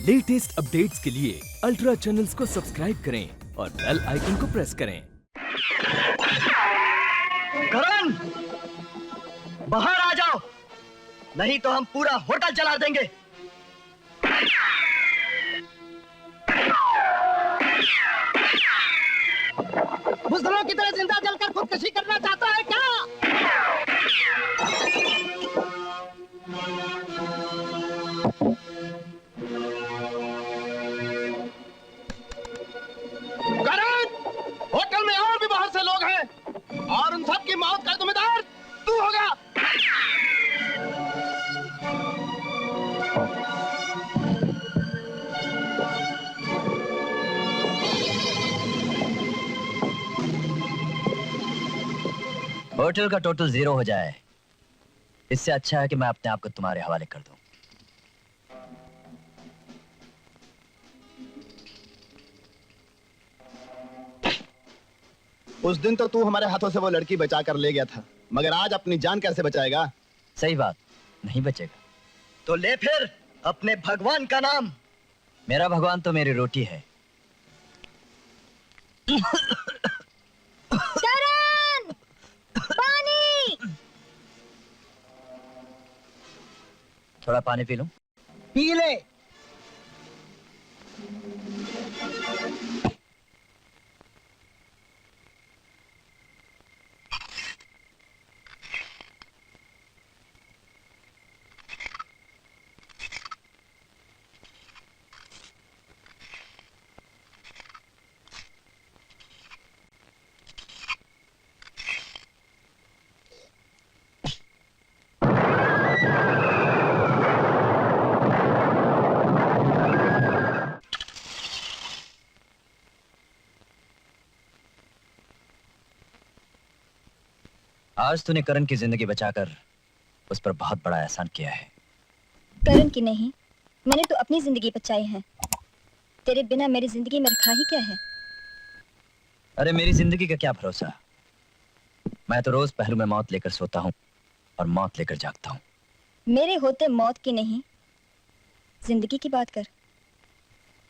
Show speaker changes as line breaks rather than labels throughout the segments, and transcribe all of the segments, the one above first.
Latest updates के लिए ultra channels को सब्सक्राइब करें और बेल आइकन को प्रेस करें।
करण, बाहर आ जाओ, नहीं तो हम पूरा होटल जला देंगे।
बुज़दिलों की तरह जिंदा जलकर खुदकुशी करना चाहता है क्या? करण, होटल में और भी बाहर से लोग हैं और उन सब की मौत का जिम्मेदार तू होगा।
होटल का टोटल 0 हो जाए, इससे अच्छा है कि मैं अपने आप को तुम्हारे हवाले कर दूं।
उस दिन तो तू हमारे हाथों से वो लड़की बचा कर ले गया था, मगर आज अपनी जान कैसे बचाएगा?
सही बात, नहीं बचेगा।
तो ले फिर अपने भगवान का नाम।
मेरा भगवान तो मेरी रोटी है।
करण! पानी!
थोड़ा पानी पी लूं?
पी ले।
आज तूने करण की जिंदगी बचाकर उस पर बहुत बड़ा एहसान किया है।
करण की नहीं, मैंने तो अपनी जिंदगी बचाई है। तेरे बिना मेरी जिंदगी में रखा ही क्या है?
अरे मेरी जिंदगी का क्या भरोसा, मैं तो रोज पहलू में मौत लेकर सोता हूँ और मौत लेकर जागता हूँ।
मेरे होते मौत की नहीं, जिंदगी की बात कर।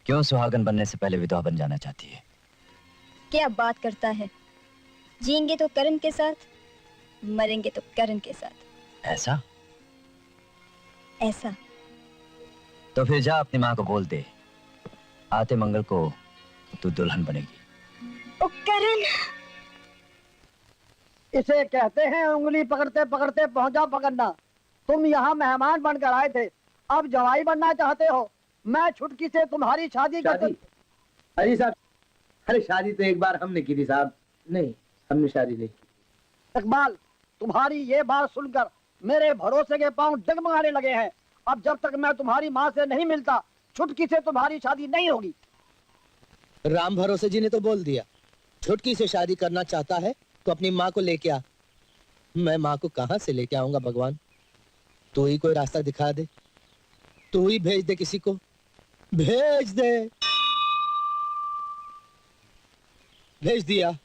क्यों सुहागन बनने से पहले विधवा बन जाना चाहती है?
क्या बात करता है? जिएंगे तो करण के साथ, मरेंगे तो करण के साथ।
ऐसा?
ऐसा।
तो फिर जा अपनी माँ को बोल दे, आते मंगल को तू दुल्हन बनेगी।
ओ करण!
इसे कहते हैं उंगली पकड़ते पकड़ते पहुंचा पकड़ना। तुम यहाँ मेहमान बनकर आए थे, अब जवाई बनना चाहते हो। मैं छुटकी से तुम्हारी शादी कर।
अरे साहब, अरे शादी तो एक बार हमने की थी साहब। नहीं, हमने शादी नहीं की।
इकबाल, तुम्हारी ये बात सुनकर मेरे भरोसे के पांव डगमगाने लगे हैं। अब जब तक मैं तुम्हारी माँ से नहीं मिलता, छुटकी से तुम्हारी शादी नहीं होगी।
राम भरोसे जी ने तो बोल दिया, छुटकी से शादी करना चाहता है तो अपनी माँ को लेके आ। मैं माँ को कहाँ से लेके आऊंगा भगवान? तू ही कोई रास्ता दिखा दे, तू ही भेज दे, किसी को भेज दे। भेज दिया,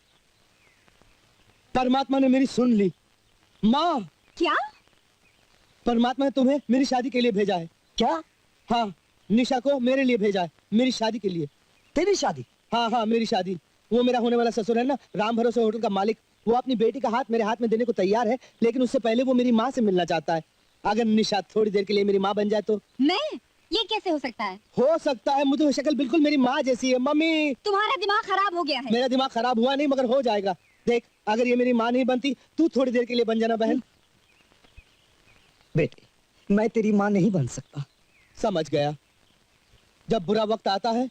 परमात्मा ने मेरी सुन ली। माँ,
क्या?
परमात्मा ने तुम्हें मेरी शादी के लिए भेजा है।
क्या?
हाँ, निशा को मेरे लिए भेजा है, मेरी शादी के लिए।
तेरी शादी?
हाँ हाँ, मेरी शादी। वो मेरा होने वाला ससुर है ना, राम भरोसे होटल का मालिक, वो अपनी बेटी का हाथ मेरे हाथ में देने को तैयार है, लेकिन उससे पहले वो मेरी माँ से मिलना चाहता है। अगर निशा थोड़ी देर के लिए मेरी माँ बन जाए तो।
मैं? ये कैसे हो सकता है?
हो सकता है, मुझे शक्ल बिल्कुल मेरी माँ जैसी है। मम्मी,
तुम्हारा दिमाग खराब हो गया है।
मेरा दिमाग खराब हुआ नहीं, मगर हो जाएगा। देख, अगर ये मेरी माँ नहीं बनती, तू थोड़ी देर के लिए बन जाना बहन।
बेटे, मैं तेरी माँ नहीं बन सकता।
समझ गया। जब बुरा वक्त आता है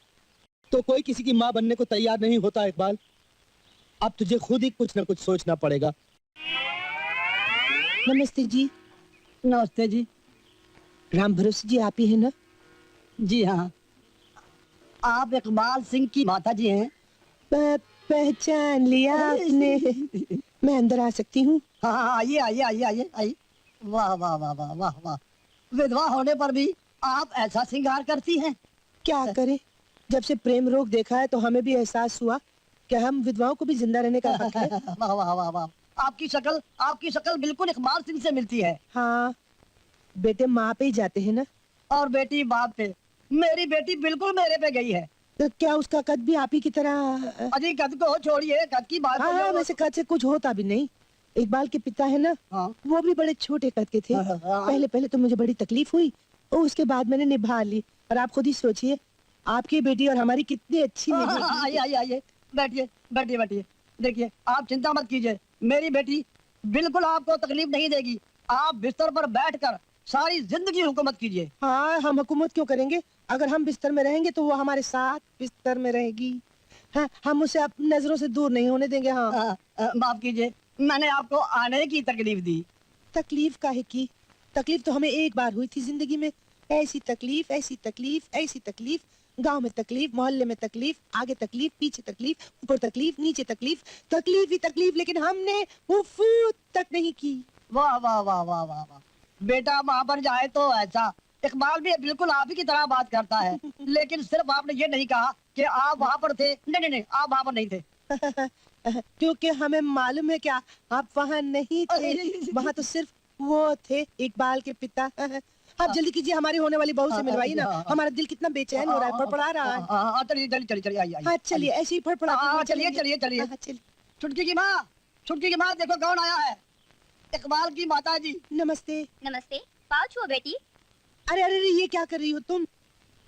तो कोई किसी की माँ बनने को तैयार नहीं होता इकबाल। अब तुझे खुद ही कुछ ना कुछ सोचना पड़ेगा। नमस्ते जी।
नमस्ते जी।
राम भरोसे जी आप ही है ना?
जी हाँ, आप इकबाल सिंह की माता जी हैं।
पहचान लिया आपने। मैं अंदर आ सकती हूँ?
हाँ हाँ, आइए आइए आइए आइए आइए। वाह वाह वाह वाह वाह वाह, विधवा होने पर भी आप ऐसा श्रृंगार करती हैं।
क्या करें, जब से प्रेम रोग देखा है तो हमें भी एहसास हुआ कि हम विधवाओं को भी जिंदा रहने का हक है।
वाह वाह वाह वाह, आपकी शक्ल बिल्कुल इकबाल सिंह से मिलती है।
हाँ, बेटे माँ पे ही जाते हैं ना।
और बेटी बाप पे। मेरी बेटी बिल्कुल मेरे पे गई है।
तो क्या उसका कद भी आप ही की तरह?
अजी कद को छोड़िए, कद की बात
हाँ, हाँ, वैसे कद से कुछ होता भी नहीं। इकबाल के पिता है ना,
हाँ।
वो भी बड़े छोटे कद के थे।
हाँ।
पहले पहले तो मुझे बड़ी तकलीफ हुई और उसके बाद मैंने निभा ली। और आप खुद ही सोचिए, आपकी बेटी और हमारी कितनी अच्छी निभेगी।
आइए आइए आइए, बैठिए बैठिए बैठिए। देखिए आप चिंता मत कीजिए, मेरी बेटी बिल्कुल आपको तकलीफ नहीं देगी। आप बिस्तर पर बैठकर सारी जिंदगी हुकूमत कीजिए।
हाँ, हम हुकूमत क्यों करेंगे? अगर हम बिस्तर में रहेंगे तो वो हमारे साथ बिस्तर में रहेगी। हाँ, हम उसे अपनी नजरों से दूर नहीं होने देंगे। हाँ।
माफ कीजिए, मैंने आपको आने की तकलीफ दी।
तकलीफ काहे की? तकलीफ तो हमें एक बार हुई थी जिंदगी में। ऐसी तकलीफ, ऐसी तकलीफ, ऐसी तकलीफ। गांव में तकलीफ, मोहल्ले में तकलीफ, आगे तकलीफ, पीछे तकलीफ, ऊपर तकलीफ, नीचे तकलीफ, तकलीफ ही तकलीफ, लेकिन हमने उफ तक नहीं की।
वाह वाह वाह वाह वाह वाह। बेटा वहाँ पर जाए तो ऐसा। इकबाल भी बिल्कुल आप ही की तरह बात करता है, लेकिन सिर्फ आपने ये नहीं कहा कि आप वहाँ पर थे। नहीं नहीं नहीं, आप वहाँ पर नहीं थे।
क्योंकि हमें मालूम है क्या, आप वहाँ नहीं थे। वहाँ तो सिर्फ वो थे, इकबाल के पिता। आप जल्दी कीजिए, हमारी होने वाली बहू से मिलवाइए ना। हमारा दिल कितना बेचैन हो रहा है, फड़फड़ा रहा है।
चलिए चलिए चलिए चलिए, आइए
हाँ चलिए, ऐसे ही फड़फड़ा।
चलिए चलिए चलिए।
चलिए।
छुटकी की माँ, छुटकी की माँ, देखो कौन आया है। इकबाल की माता जी।
नमस्ते।
नमस्ते, पाँव छुओ बेटी।
अरे अरे अरे, ये क्या कर रही हो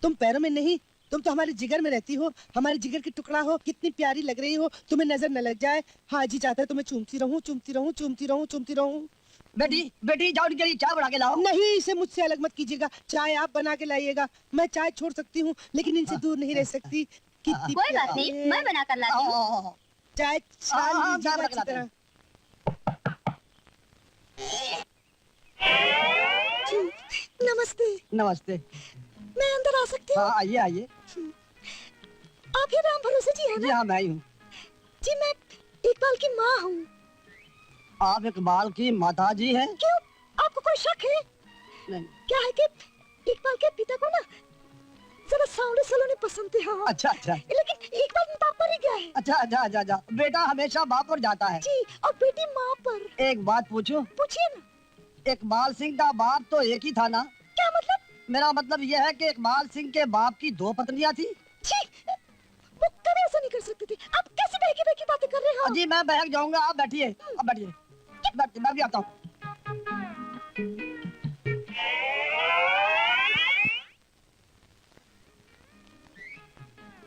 तुम पैरों में नहीं, तुम तो हमारे जिगर में रहती हो, हमारे जिगर की टुकड़ा हो। कितनी प्यारी लग रही हो, तुम्हें नजर न लग जाए। हाजी चाहता है तुम्हें चूमती रहूं, चूमती रहूं, चूमती रहूं, चूमती रहूं।
बेटी बेटी जाओ, उनके लिए चाय बना के लाओ।
नहीं, इसे मुझसे अलग मत कीजिएगा। चाय आप बना के लाइएगा। मैं चाय छोड़ सकती हूँ, लेकिन इनसे दूर नहीं रह सकती। कितनी
कोई बात नहीं,
प्यारी है।
मैं बना कर लाती हूँ।
चाय छान
हाँ,
लीजिएगा
चाय
अच्छी
बनाते
तरह। नमस्ते।
नमस्ते।
मैं अंदर आ सकती हूँ?
हाँ आइए आइए।
आप ही राम भरोसे जी हैं
जी
ना?
हाँ, मैं ही हूँ।
जी, मैं इकबाल की माँ हूँ।
आप इकबाल की माता जी हैं?
क्यों, आपको कोई शक है?
नहीं।
क्या है कि इकबाल के पिता को ना जरा सांवले सलोने पसंद थे। हाँ।
अच्छा अच्छा
लेकिन इकबाल बाप पर ही गया है।
अच्छा अच्छा अच्छा अच्छा। बेटा हमेशा बाप पर जाता है।
जी, और बेटी माँ पर।
एक बात पूछूं?
पूछिए ना।
इकबाल सिंह का बाप तो एक ही था ना?
क्या मतलब?
मेरा मतलब यह है कि इकबाल सिंह के बाप की 2 पत्नियां थी।
छी, वो कभी ऐसा नहीं कर सकते थे। आप कैसी बहकी बहकी बातें कर रहे हो?
जी मैं बहक जाऊंगा, आप बैठिए। अब बैठिए, मैं भी आता हूँ।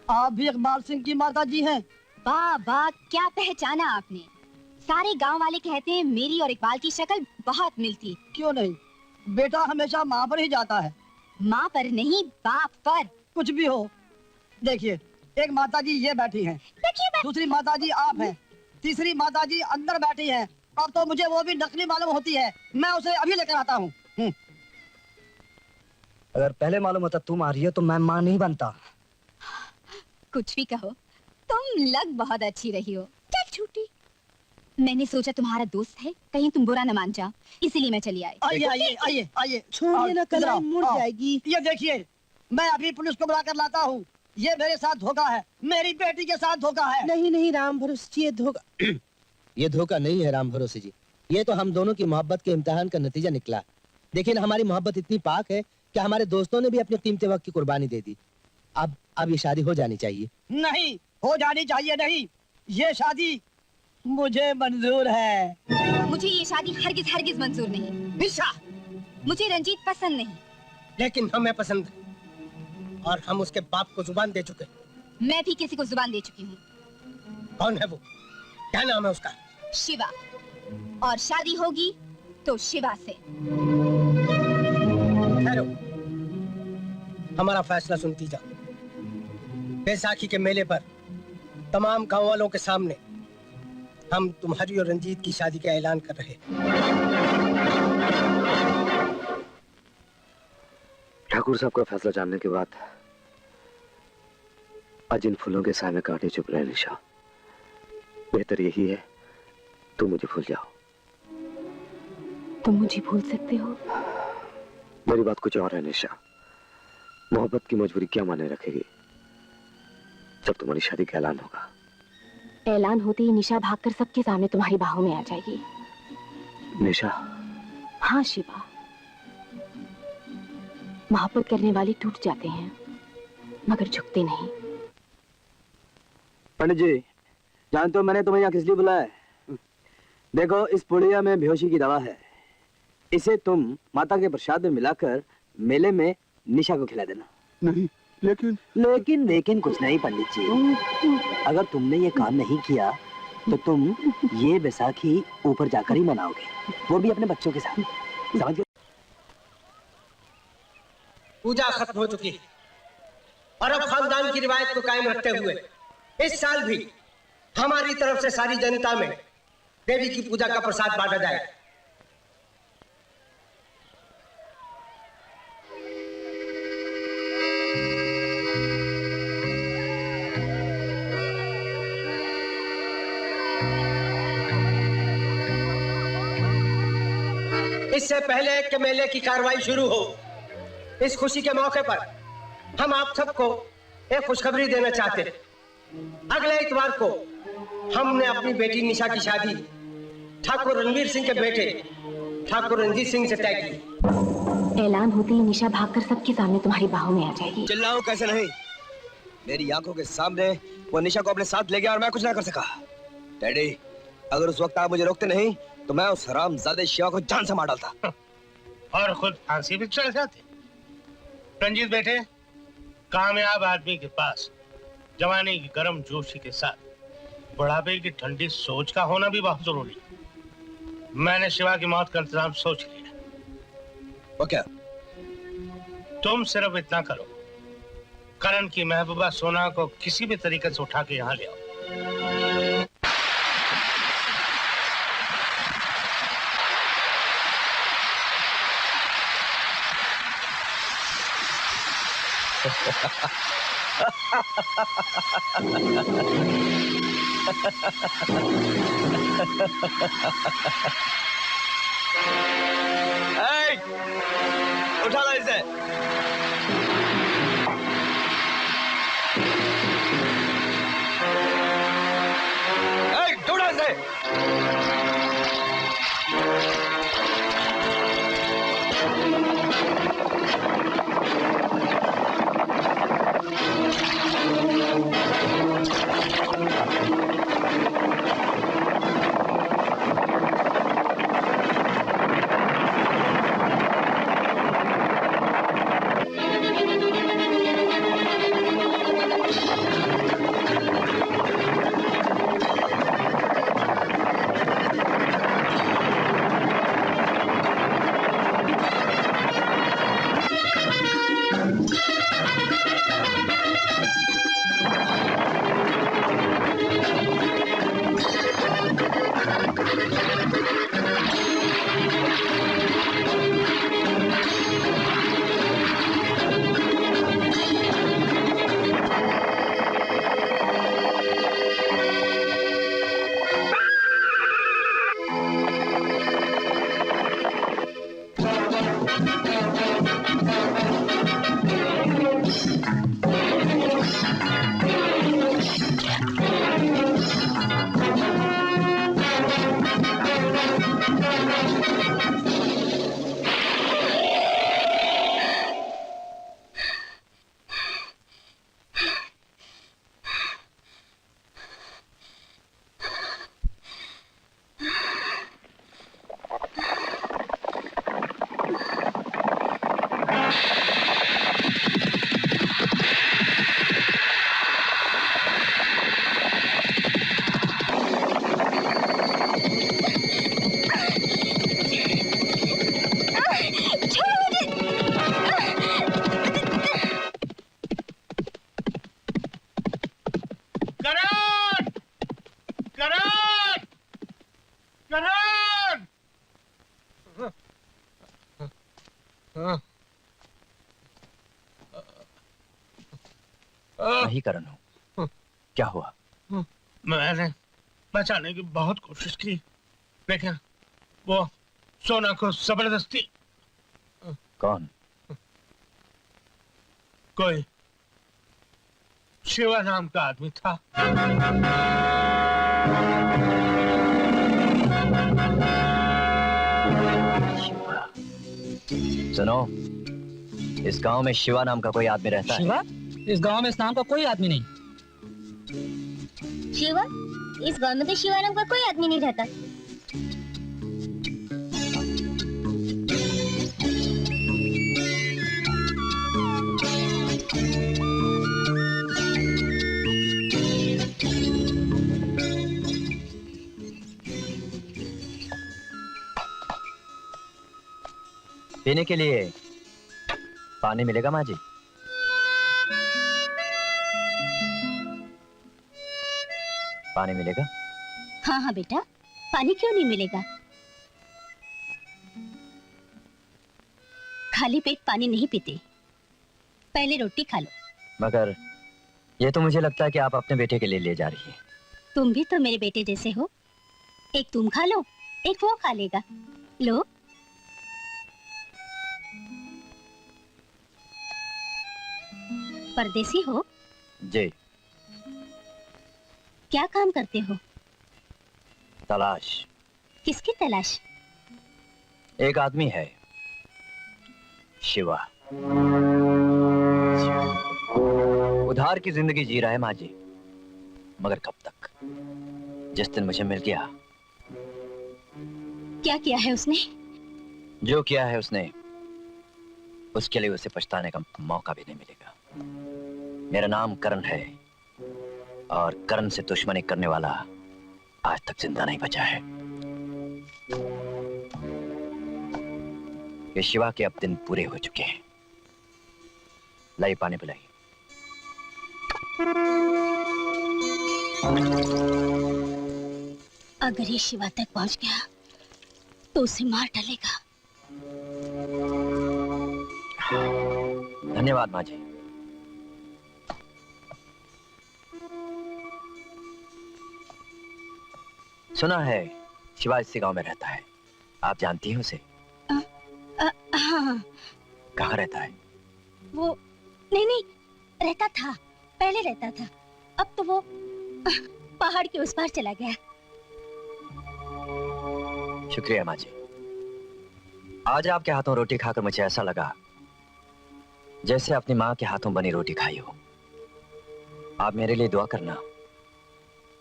आप भी इकबाल सिंह की माता जी हैं?
वाह वाह, क्या पहचाना आपने। सारे गांव वाले कहते हैं मेरी और इकबाल की शक्ल बहुत मिलती।
क्यों नहीं, बेटा हमेशा माँ पर ही जाता है।
माँ पर नहीं, बाप पर।
कुछ भी हो। देखिए, एक माता जी ये बैठी हैं,
देखिए
दूसरी माता जी आप हैं, तीसरी माता जी अंदर बैठी हैं। अब तो मुझे वो भी नकली मालूम होती है। मैं उसे अभी लेकर आता हूँ।
अगर पहले मालूम होता तुम आ रही हो तो मैं माँ नहीं बनता।
कुछ भी कहो, तुम लग बहुत अच्छी रही हो। चल छूटी, मैंने सोचा तुम्हारा दोस्त है, कहीं तुम बुरा न मान जाओ, इसीलिए मैं चली आई।
आइए आइए आइए आइए।
छोड़िए ना, कलाई
आओ,
मुड़
आओ।
जाएगी।
ये देखिए, मैं अभी पुलिस को बुला कर लाता हूँ। ये मेरे साथ धोखा है, मेरी बेटी के साथ धोखा है।
नहीं नहीं राम भरोसे जी, ये धोखा ये धोखा नहीं है राम भरोसे जी। ये तो हम दोनों की मोहब्बत के इम्तिहान का नतीजा निकला। देखिए ना, हमारी मोहब्बत इतनी पाक है कि हमारे दोस्तों ने भी अपने कीमती वक्त की कुर्बानी दे दी। अब ये शादी हो जानी चाहिए।
नहीं, हो जानी चाहिए नहीं। ये शादी मुझे मंजूर है।
मुझे ये शादी हरगिज हरगिज मंजूर नहीं।
निशा,
मुझे रंजीत पसंद नहीं।
लेकिन हमें पसंद है और हम उसके बाप को जुबान दे चुके।
मैं भी किसी को जुबान दे चुकी हूँ।
कौन है वो? क्या नाम है उसका?
शिवा। और शादी होगी तो शिवा से।
ठहरो, हमारा फैसला सुनती जाओ। बैसाखी के मेले पर तमाम गांव वालों के सामने हम तुम्हारी और रंजीत की शादी का ऐलान कर रहे हैं।
ठाकुर साहब का फैसला जानने के बाद आज इन फूलों के साए में कांटे चुप रहे। निशा, बेहतर यही है तुम मुझे भूल जाओ।
तुम मुझे भूल सकते हो?
मेरी बात कुछ और है निशा। मोहब्बत की मजबूरी क्या माने रखेगी जब तुम्हारी शादी का ऐलान होगा।
ऐलान होते ही निशा भागकर सबके सामने तुम्हारी बाहों में आ जाएगी।
निशा।
हाँ शिवा, मोहब्बत करने वाले टूट जाते हैं, मगर झुकते नहीं।
पंडित जी, जानते हो मैंने तुम्हें यहाँ किस लिए बुलाया है? देखो, इस पुड़िया में बेहोशी की दवा है। इसे तुम माता के प्रसाद में मिलाकर मेले में निशा को खिला देना।
नहीं,
लेकिन कुछ नहीं पंडित जी। अगर तुमने ये काम नहीं किया तो तुम ये बैसाखी ऊपर जाकर ही मनाओगे, वो भी अपने बच्चों के साथ। समझ गए?
पूजा खत्म हो चुकी है और अब खानदान की रिवायत को कायम रखते हुए इस साल भी हमारी तरफ से सारी जनता में देवी की पूजा का प्रसाद बांटा जाए। इससे पहले कि मेले की कार्रवाई शुरू हो, इस खुशी के मौके पर हम आप सबको एक खुशखबरी देना चाहते हैं। अगले इतवार को हमने अपनी बेटी निशा की शादी ठाकुर रणवीर सिंह के बेटे ठाकुर रंजीत सिंह से तय की।
ऐलान होते ही निशा भागकर सबके सामने तुम्हारी बाहों में आ जाएगी।
चिल्लाओ कैसे नहीं? मेरी आंखों के सामने वो निशा को अपने साथ ले गया और मैं कुछ ना कर सका। डैडी, अगर उस वक्त आप मुझे रोकते नहीं तो मैं उस हरामजादे शिवा को जान से मार डालता
और खुद फांसी भी चढ़ जाते। रंजीत बेटे, कामयाब आदमी के पास जवानी की गर्म जोशी के साथ बुढ़ापे की ठंडी सोच का होना भी बहुत जरूरी है। मैंने शिवा की मौत का इंतजाम सोच लिया।
वो क्या?
तुम सिर्फ इतना करो, करण की महबूबा सोना को किसी भी तरीके से उठा के यहाँ ले आओ।
उठा लो इसे। ढूंढो इसे।
वही करण हूँ। क्या हुआ?
मैंने बचाने की बहुत कोशिश की, लेकिन वो सोना को जबरदस्ती।
कौन?
कोई शिवा नाम का आदमी था।
सुनो, इस गांव में शिवा नाम का कोई आदमी रहता है।
इस गांव में इस नाम का कोई आदमी नहीं।
शिवा, इस गांव में तो शिवा नाम का कोई आदमी नहीं रहता।
पीने के लिए पानी मिलेगा माँ जी? पानी मिलेगा?
हाँ हाँ बेटा, पानी क्यों नहीं मिलेगा? खाली पेट पानी नहीं पीते, पहले रोटी खा लो।
मगर ये तो मुझे लगता है कि आप अपने बेटे के लिए ले जा रही हैं।
तुम भी तो मेरे बेटे जैसे हो, एक तुम खा लो, एक वो खा लेगा। लो। परदेसी हो?
जी।
क्या काम करते हो?
तलाश।
किसकी तलाश?
एक आदमी है, शिवा। उधार की जिंदगी जी रहा है माँ जी, मगर कब तक? जिस दिन मुझे मिल गया।
क्या किया है उसने?
जो किया है उसने, उसके लिए उसे पछताने का मौका भी नहीं मिलेगा। मेरा नाम करण है और करण से दुश्मनी करने वाला आज तक जिंदा नहीं बचा है। ये शिवा के अब दिन पूरे हो चुके हैं। लाइए पानी पिलाइए।
अगर ये शिवा तक पहुंच गया तो उसे मार डालेगा।
धन्यवाद माँ जी। सुना है शिवा इसी गांव में रहता है। आप जानती हैं उसे?
हाँ।
कहाँ रहता है?
वो नहीं रहता था, पहले रहता था, अब तो वो पहाड़ के उस पार चला गया।
शुक्रिया माँ जी। आज आपके हाथों रोटी खाकर मुझे ऐसा लगा जैसे अपनी माँ के हाथों बनी रोटी खाई हो। आप मेरे लिए दुआ करना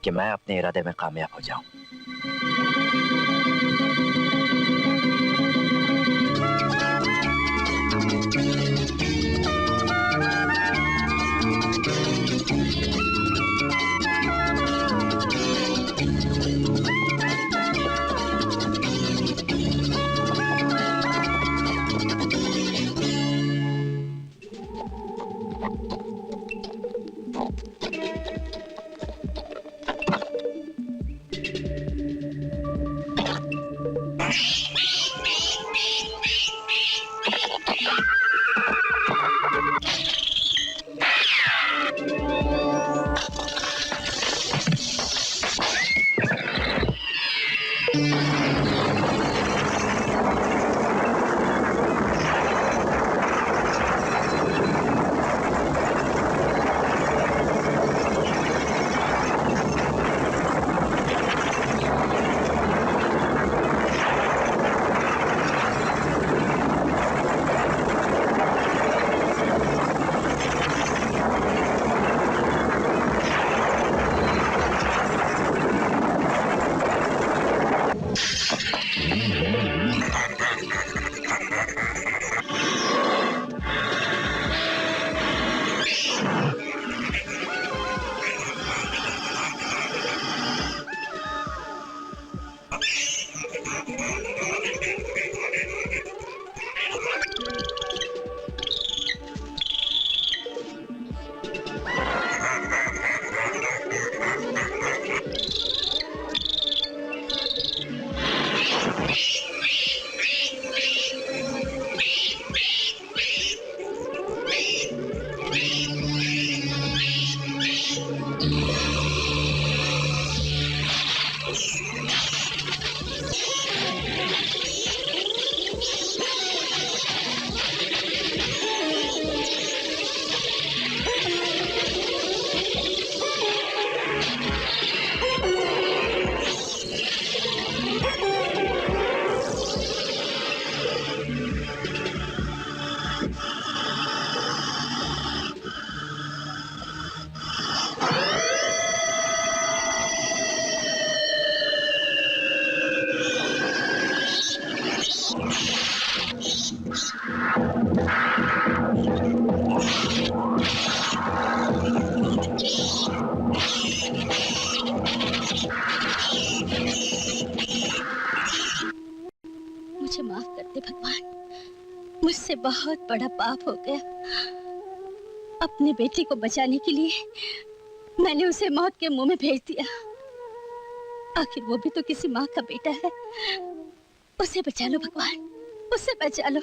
कि मैं अपने इरादे में कामयाब हो जाऊं।
मुझसे बहुत बड़ा पाप हो गया। अपने बेटे को बचाने के लिए मैंने उसे मौत के मुंह में भेज दिया। आखिर वो भी तो किसी माँ का बेटा है। उसे बचा लो भगवान, उसे बचा लो।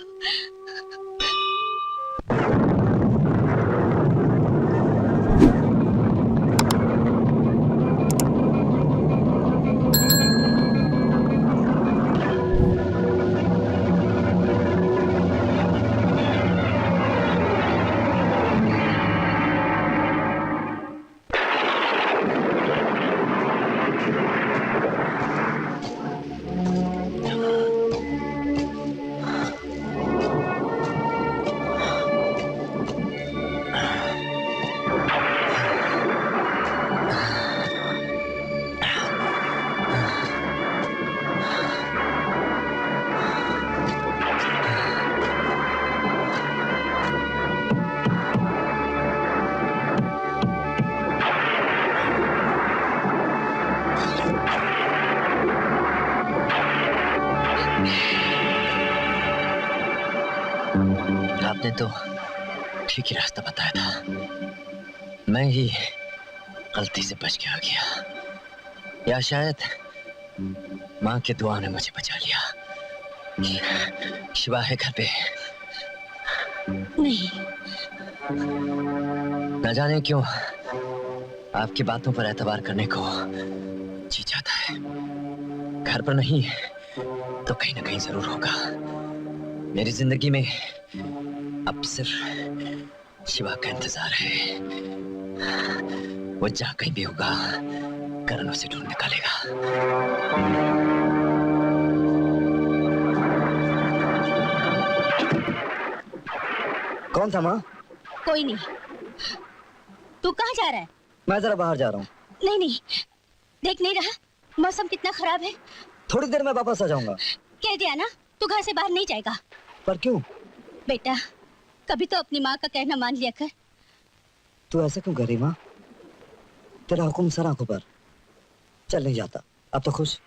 आपने तो ठीक ही रास्ता बताया था। मैं ही गलती से बच के आ गया, या शायद माँ की दुआ ने मुझे बचा लिया। शिवा है घर पे?
नहीं।
न जाने क्यों आपकी बातों पर एतबार करने को जी चाहता है। घर पर नहीं तो कहीं ना कहीं जरूर होगा। मेरी जिंदगी में अब सिर्फ शिवा का इंतजार है। वो जहाँ कहीं भी होगा करण उसे ढूंढ निकालेगा।
कौन था माँ?
कोई नहीं। तू कहाँ जा रहा है?
मैं जरा बाहर जा रहा हूँ।
नहीं नहीं, देख नहीं रहा मौसम कितना खराब है?
थोड़ी देर में वापस आ जाऊंगा।
कह दिया ना, तू घर से बाहर नहीं जाएगा।
पर क्यों?
बेटा, कभी तो अपनी माँ का कहना मान लिया कर।
तू ऐसे क्यों कर रही माँ? तेरा हुक्म सर आंखों पर। चल नहीं जाता, अब तो खुश।